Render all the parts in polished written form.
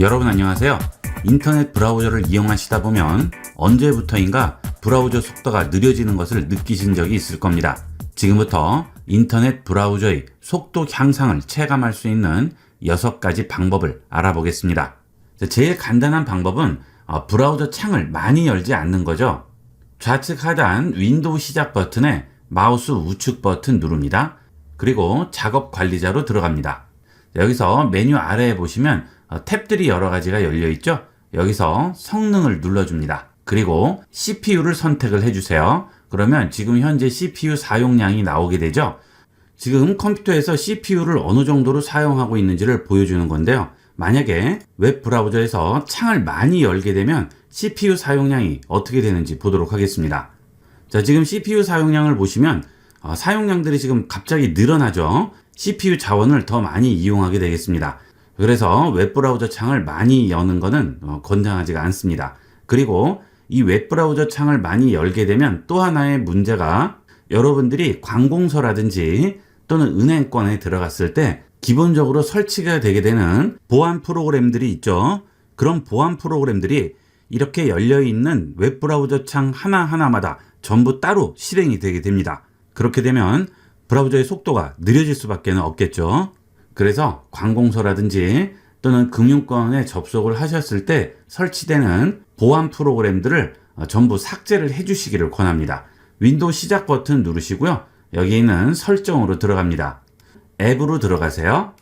여러분 안녕하세요. 인터넷 브라우저를 이용하시다 보면 언제부터인가 브라우저 속도가 느려지는 것을 느끼신 적이 있을 겁니다. 지금부터 인터넷 브라우저의 속도 향상을 체감할 수 있는 6가지 방법을 알아보겠습니다. 제일 간단한 방법은 브라우저 창을 많이 열지 않는 거죠. 좌측 하단 윈도우 시작 버튼에 마우스 우측 버튼 누릅니다. 그리고 작업 관리자로 들어갑니다. 여기서 메뉴 아래에 보시면 탭들이 여러 가지가 열려 있죠. 여기서 성능을 눌러줍니다. 그리고 CPU를 선택을 해주세요. 그러면 지금 현재 CPU 사용량이 나오게 되죠. 지금 컴퓨터에서 CPU를 어느 정도로 사용하고 있는지를 보여주는 건데요. 만약에 웹 브라우저에서 창을 많이 열게 되면 CPU 사용량이 어떻게 되는지 보도록 하겠습니다. 자, 지금 CPU 사용량을 보시면 사용량들이 지금 갑자기 늘어나죠. CPU 자원을 더 많이 이용하게 되겠습니다. 그래서 웹브라우저 창을 많이 여는 것은 권장하지가 않습니다. 그리고 이 웹브라우저 창을 많이 열게 되면 또 하나의 문제가 여러분들이 관공서라든지 또는 은행권에 들어갔을 때 기본적으로 설치가 되게 되는 보안 프로그램들이 있죠. 그런 보안 프로그램들이 이렇게 열려있는 웹브라우저 창 하나하나마다 전부 따로 실행이 되게 됩니다. 그렇게 되면 브라우저의 속도가 느려질 수밖에 없겠죠. 그래서 관공서라든지 또는 금융권에 접속을 하셨을 때 설치되는 보안 프로그램들을 전부 삭제를 해주시기를 권합니다. 윈도우 시작 버튼 누르시고요. 여기 있는 설정으로 들어갑니다. 앱으로 들어가세요.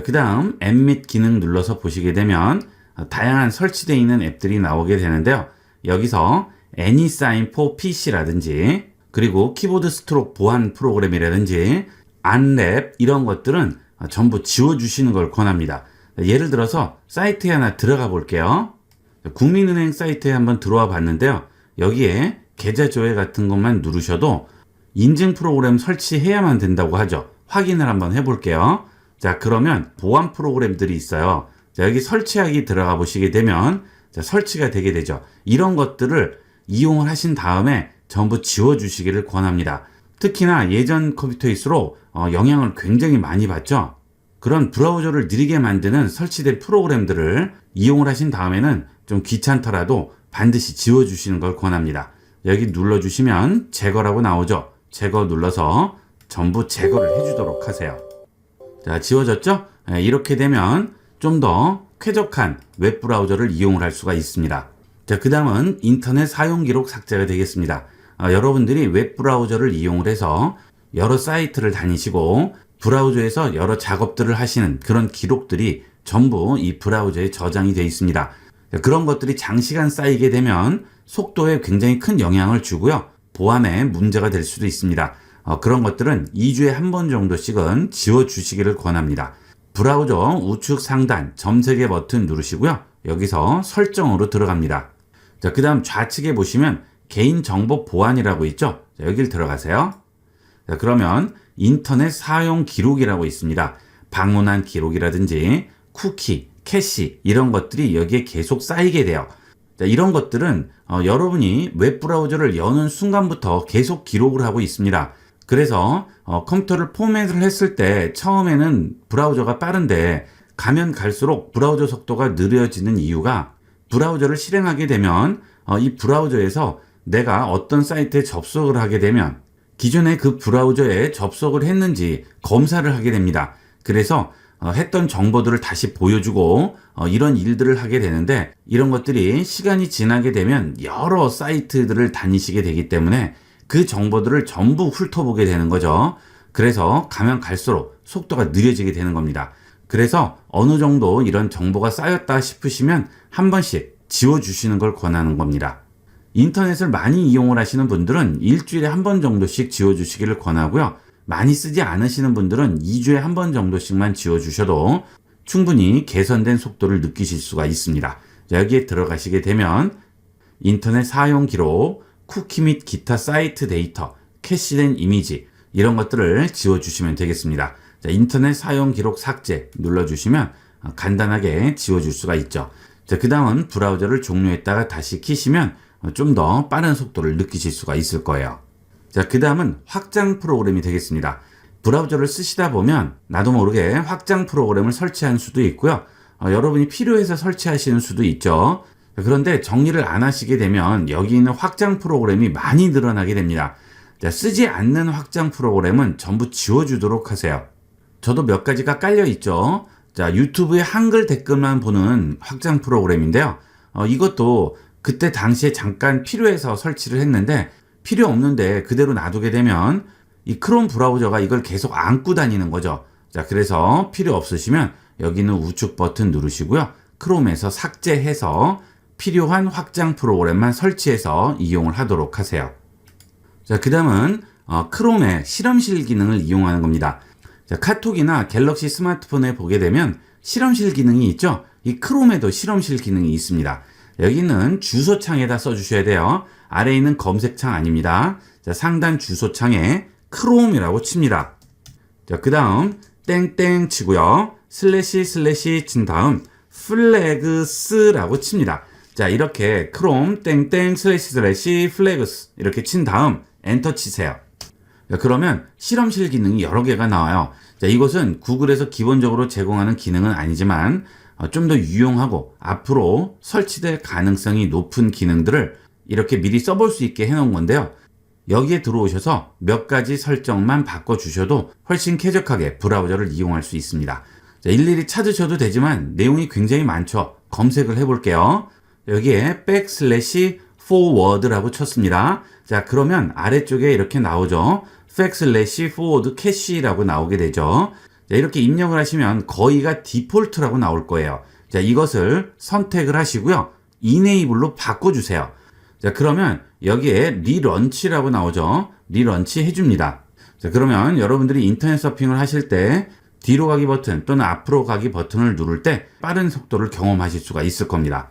그 다음 앱 및 기능 눌러서 보시게 되면 다양한 설치되어 있는 앱들이 나오게 되는데요. 여기서 AnySign for PC라든지 그리고 키보드 스트로크 보안 프로그램이라든지 안랩 이런 것들은 전부 지워주시는 걸 권합니다. 예를 들어서 사이트에 하나 들어가 볼게요. 국민은행 사이트에 한번 들어와 봤는데요. 여기에 계좌 조회 같은 것만 누르셔도 인증 프로그램 설치해야만 된다고 하죠. 확인을 한번 해볼게요. 자, 그러면 보안 프로그램들이 있어요. 자, 여기 설치하기 들어가 보시게 되면 설치가 되게 되죠. 이런 것들을 이용을 하신 다음에 전부 지워주시기를 권합니다. 특히나 예전 컴퓨터일수록 영향을 굉장히 많이 받죠. 그런 브라우저를 느리게 만드는 설치된 프로그램들을 이용을 하신 다음에는 좀 귀찮더라도 반드시 지워주시는 걸 권합니다. 여기 눌러주시면 제거라고 나오죠. 제거 눌러서 전부 제거를 해주도록 하세요. 자, 지워졌죠? 이렇게 되면 좀 더 쾌적한 웹브라우저를 이용을 할 수가 있습니다. 자, 그 다음은 인터넷 사용 기록 삭제가 되겠습니다. 여러분들이 웹브라우저를 이용을 해서 여러 사이트를 다니시고 브라우저에서 여러 작업들을 하시는 그런 기록들이 전부 이 브라우저에 저장이 되어 있습니다. 그런 것들이 장시간 쌓이게 되면 속도에 굉장히 큰 영향을 주고요. 보안에 문제가 될 수도 있습니다. 그런 것들은 2주에 한 번 정도씩은 지워주시기를 권합니다. 브라우저 우측 상단 점 3개 버튼 누르시고요. 여기서 설정으로 들어갑니다. 자, 그 다음 좌측에 보시면 개인정보 보안이라고 있죠. 자, 여기를 들어가세요. 자, 그러면 인터넷 사용 기록이라고 있습니다. 방문한 기록이라든지 쿠키, 캐시 이런 것들이 여기에 계속 쌓이게 돼요. 자, 이런 것들은 여러분이 웹브라우저를 여는 순간부터 계속 기록을 하고 있습니다. 그래서 컴퓨터를 포맷을 했을 때 처음에는 브라우저가 빠른데 가면 갈수록 브라우저 속도가 느려지는 이유가 브라우저를 실행하게 되면 이 브라우저에서 내가 어떤 사이트에 접속을 하게 되면 기존에 그 브라우저에 접속을 했는지 검사를 하게 됩니다. 그래서 했던 정보들을 다시 보여주고 이런 일들을 하게 되는데 이런 것들이 시간이 지나게 되면 여러 사이트들을 다니시게 되기 때문에 그 정보들을 전부 훑어보게 되는 거죠. 그래서 가면 갈수록 속도가 느려지게 되는 겁니다. 그래서 어느 정도 이런 정보가 쌓였다 싶으시면 한 번씩 지워주시는 걸 권하는 겁니다. 인터넷을 많이 이용을 하시는 분들은 일주일에 한 번 정도씩 지워주시기를 권하고요. 많이 쓰지 않으시는 분들은 2주에 한 번 정도씩만 지워주셔도 충분히 개선된 속도를 느끼실 수가 있습니다. 자, 여기에 들어가시게 되면 인터넷 사용 기록, 쿠키 및 기타 사이트 데이터, 캐시된 이미지 이런 것들을 지워주시면 되겠습니다. 자, 인터넷 사용 기록 삭제 눌러주시면 간단하게 지워줄 수가 있죠. 자, 그 다음은 브라우저를 종료했다가 다시 키시면 좀 더 빠른 속도를 느끼실 수가 있을 거예요. 자, 그 다음은 확장 프로그램이 되겠습니다. 브라우저를 쓰시다 보면 나도 모르게 확장 프로그램을 설치할 수도 있고요. 여러분이 필요해서 설치하시는 수도 있죠. 그런데 정리를 안 하시게 되면 여기 있는 확장 프로그램이 많이 늘어나게 됩니다. 자, 쓰지 않는 확장 프로그램은 전부 지워주도록 하세요. 저도 몇 가지가 깔려 있죠. 자, 유튜브에 한글 댓글만 보는 확장 프로그램인데요. 이것도 그때 당시에 잠깐 필요해서 설치를 했는데 필요 없는데 그대로 놔두게 되면 이 크롬 브라우저가 이걸 계속 안고 다니는 거죠. 자, 그래서 필요 없으시면 여기 있는 우측 버튼 누르시고요. 크롬에서 삭제해서 필요한 확장 프로그램만 설치해서 이용을 하도록 하세요. 자, 그 다음은 크롬의 실험실 기능을 이용하는 겁니다. 자, 카톡이나 갤럭시 스마트폰에 보게 되면 실험실 기능이 있죠. 이 크롬에도 실험실 기능이 있습니다. 여기는 주소창에다 써주셔야 돼요. 아래에 있는 검색창 아닙니다. 자, 상단 주소창에 크롬이라고 칩니다. 자, 그 다음 땡땡 치고요. 슬래시 친 다음 플래그스라고 칩니다. 자, 이렇게 크롬 땡땡 슬래시 플래그스 이렇게 친 다음 엔터 치세요. 자, 그러면 실험실 기능이 여러 개가 나와요. 자, 이것은 구글에서 기본적으로 제공하는 기능은 아니지만 좀 더 유용하고 앞으로 설치될 가능성이 높은 기능들을 이렇게 미리 써볼 수 있게 해놓은 건데요. 여기에 들어오셔서 몇 가지 설정만 바꿔주셔도 훨씬 쾌적하게 브라우저를 이용할 수 있습니다. 자, 일일이 찾으셔도 되지만 내용이 굉장히 많죠. 검색을 해볼게요. 여기에 forward라고 쳤습니다. 자, 그러면 아래쪽에 이렇게 나오죠. forward 캐시라고 나오게 되죠. 자, 이렇게 입력을 하시면 거의가 디폴트라고 나올 거예요. 자, 이것을 선택을 하시고요. enable로 바꿔주세요. 자, 그러면 여기에 리런치라고 나오죠. 리런치 해줍니다. 자, 그러면 여러분들이 인터넷 서핑을 하실 때 뒤로 가기 버튼 또는 앞으로 가기 버튼을 누를 때 빠른 속도를 경험하실 수가 있을 겁니다.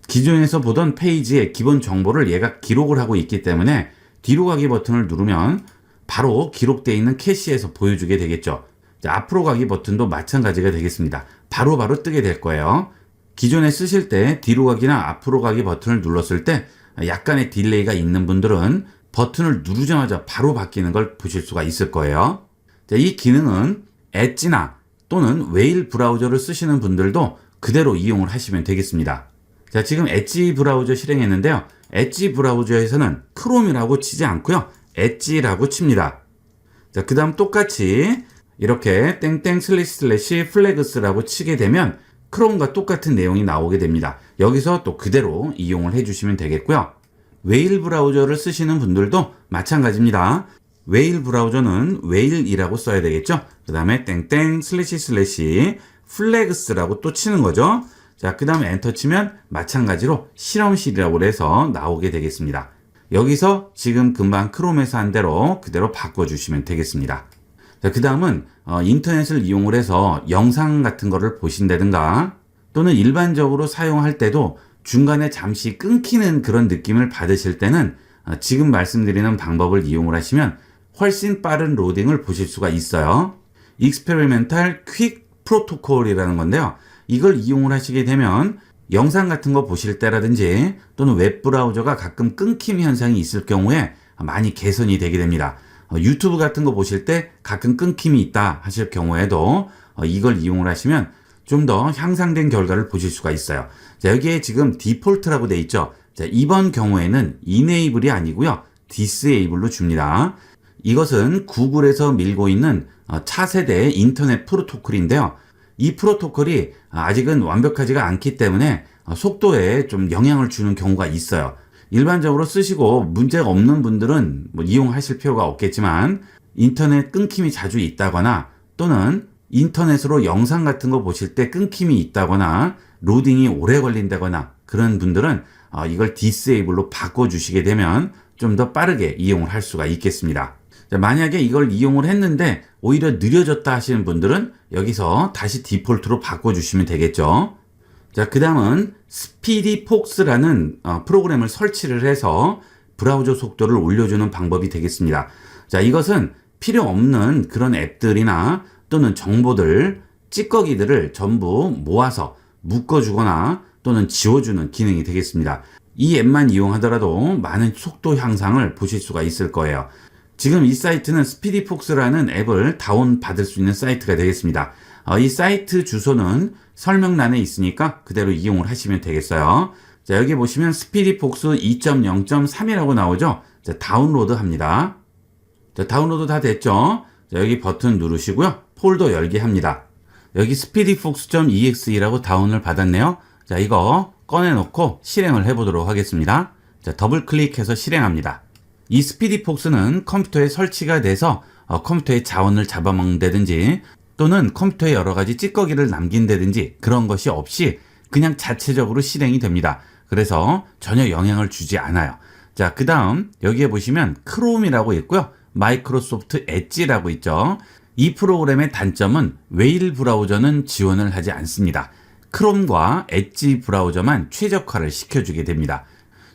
기존에서 보던 페이지의 기본 정보를 얘가 기록을 하고 있기 때문에 뒤로 가기 버튼을 누르면 바로 기록되어 있는 캐시에서 보여주게 되겠죠. 자, 앞으로 가기 버튼도 마찬가지가 되겠습니다. 바로바로 뜨게 될 거예요. 기존에 쓰실 때 뒤로 가기나 앞으로 가기 버튼을 눌렀을 때 약간의 딜레이가 있는 분들은 버튼을 누르자마자 바로 바뀌는 걸 보실 수가 있을 거예요. 자, 이 기능은 엣지나 또는 웨일 브라우저를 쓰시는 분들도 그대로 이용을 하시면 되겠습니다. 자, 지금 엣지 브라우저 실행했는데요. 엣지 브라우저에서는 크롬이라고 치지 않고요. 엣지라고 칩니다. 자, 그 다음 똑같이 이렇게 땡땡 슬래시 플래그스라고 치게 되면 크롬과 똑같은 내용이 나오게 됩니다. 여기서 또 그대로 이용을 해주시면 되겠고요. 웨일 브라우저를 쓰시는 분들도 마찬가지입니다. 웨일 브라우저는 웨일이라고 써야 되겠죠. 그 다음에 땡땡 슬래시 플래그스라고 또 치는 거죠. 자, 그 다음에 엔터 치면 마찬가지로 실험실이라고 해서 나오게 되겠습니다. 여기서 지금 금방 크롬에서 한 대로 그대로 바꿔주시면 되겠습니다. 자, 그 다음은 인터넷을 이용을 해서 영상 같은 거를 보신다든가 또는 일반적으로 사용할 때도 중간에 잠시 끊기는 그런 느낌을 받으실 때는 지금 말씀드리는 방법을 이용을 하시면 훨씬 빠른 로딩을 보실 수가 있어요. 익스페리멘탈 퀵 프로토콜이라는 건데요. 이걸 이용을 하시게 되면 영상 같은 거 보실 때라든지 또는 웹브라우저가 가끔 끊김 현상이 있을 경우에 많이 개선이 되게 됩니다. 유튜브 같은 거 보실 때 가끔 끊김이 있다 하실 경우에도 이걸 이용을 하시면 좀 더 향상된 결과를 보실 수가 있어요. 자, 여기에 지금 디폴트라고 돼 있죠. 자, 이번 경우에는 enable이 아니고요. disable로 줍니다. 이것은 구글에서 밀고 있는 차세대 인터넷 프로토콜인데요. 이 프로토콜이 아직은 완벽하지가 않기 때문에 속도에 좀 영향을 주는 경우가 있어요. 일반적으로 쓰시고 문제가 없는 분들은 이용하실 필요가 없겠지만 인터넷 끊김이 자주 있다거나 또는 인터넷으로 영상 같은 거 보실 때 끊김이 있다거나 로딩이 오래 걸린다거나 그런 분들은 이걸 disable로 바꿔주시게 되면 좀 더 빠르게 이용을 할 수가 있겠습니다. 자, 만약에 이걸 이용을 했는데 오히려 느려졌다 하시는 분들은 여기서 다시 디폴트로 바꿔주시면 되겠죠. 자, 그 다음은 스피디폭스라는 프로그램을 설치를 해서 브라우저 속도를 올려주는 방법이 되겠습니다. 자, 이것은 필요 없는 그런 앱들이나 또는 정보들, 찌꺼기들을 전부 모아서 묶어주거나 또는 지워주는 기능이 되겠습니다. 이 앱만 이용하더라도 많은 속도 향상을 보실 수가 있을 거예요. 지금 이 사이트는 스피디폭스라는 앱을 다운받을 수 있는 사이트가 되겠습니다. 이 사이트 주소는 설명란에 있으니까 그대로 이용을 하시면 되겠어요. 자, 여기 보시면 스피디폭스 2.0.3이라고 나오죠. 자, 다운로드 합니다. 자, 다운로드 다 됐죠? 자, 여기 버튼 누르시고요. 폴더 열기 합니다. 여기 speedyfox.exe라고 다운을 받았네요. 자, 이거 꺼내놓고 실행을 해보도록 하겠습니다. 자, 더블 클릭해서 실행합니다. 이 스피디폭스는 컴퓨터에 설치가 돼서 컴퓨터의 자원을 잡아먹는다든지 또는 컴퓨터에 여러 가지 찌꺼기를 남긴다든지 그런 것이 없이 그냥 자체적으로 실행이 됩니다. 그래서 전혀 영향을 주지 않아요. 자, 그 다음 여기에 보시면 크롬이라고 있고요. 마이크로소프트 엣지라고 있죠. 이 프로그램의 단점은 웨일 브라우저는 지원을 하지 않습니다. 크롬과 엣지 브라우저만 최적화를 시켜주게 됩니다.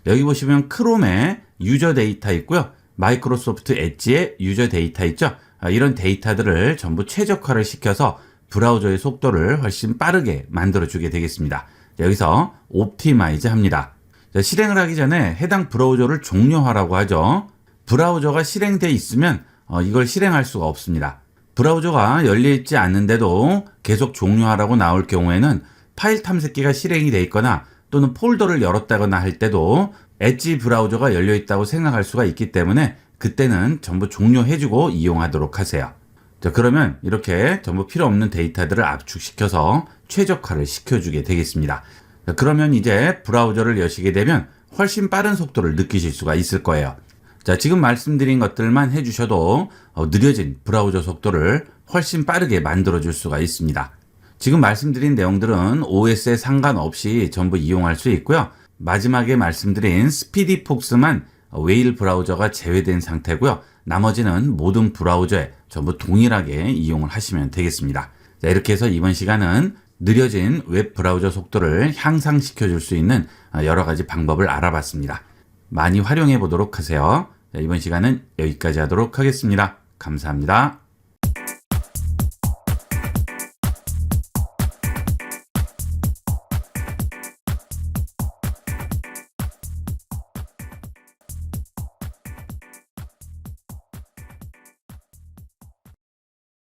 여기 보시면 크롬에 유저 데이터 있고요. 마이크로소프트 엣지에 유저 데이터 있죠. 이런 데이터들을 전부 최적화를 시켜서 브라우저의 속도를 훨씬 빠르게 만들어주게 되겠습니다. 여기서 옵티마이즈 합니다. 실행을 하기 전에 해당 브라우저를 종료하라고 하죠. 브라우저가 실행되어 있으면 이걸 실행할 수가 없습니다. 브라우저가 열려있지 않는데도 계속 종료하라고 나올 경우에는 파일 탐색기가 실행이 되어 있거나 또는 폴더를 열었다거나 할 때도 엣지 브라우저가 열려있다고 생각할 수가 있기 때문에 그때는 전부 종료해주고 이용하도록 하세요. 자, 그러면 이렇게 전부 필요 없는 데이터들을 압축시켜서 최적화를 시켜주게 되겠습니다. 자, 그러면 이제 브라우저를 여시게 되면 훨씬 빠른 속도를 느끼실 수가 있을 거예요. 자, 지금 말씀드린 것들만 해주셔도 느려진 브라우저 속도를 훨씬 빠르게 만들어줄 수가 있습니다. 지금 말씀드린 내용들은 OS에 상관없이 전부 이용할 수 있고요. 마지막에 말씀드린 스피디폭스만 웨일 브라우저가 제외된 상태고요. 나머지는 모든 브라우저에 전부 동일하게 이용을 하시면 되겠습니다. 자, 이렇게 해서 이번 시간은 느려진 웹 브라우저 속도를 향상시켜 줄 수 있는 여러 가지 방법을 알아봤습니다. 많이 활용해 보도록 하세요. 자, 이번 시간은 여기까지 하도록 하겠습니다. 감사합니다.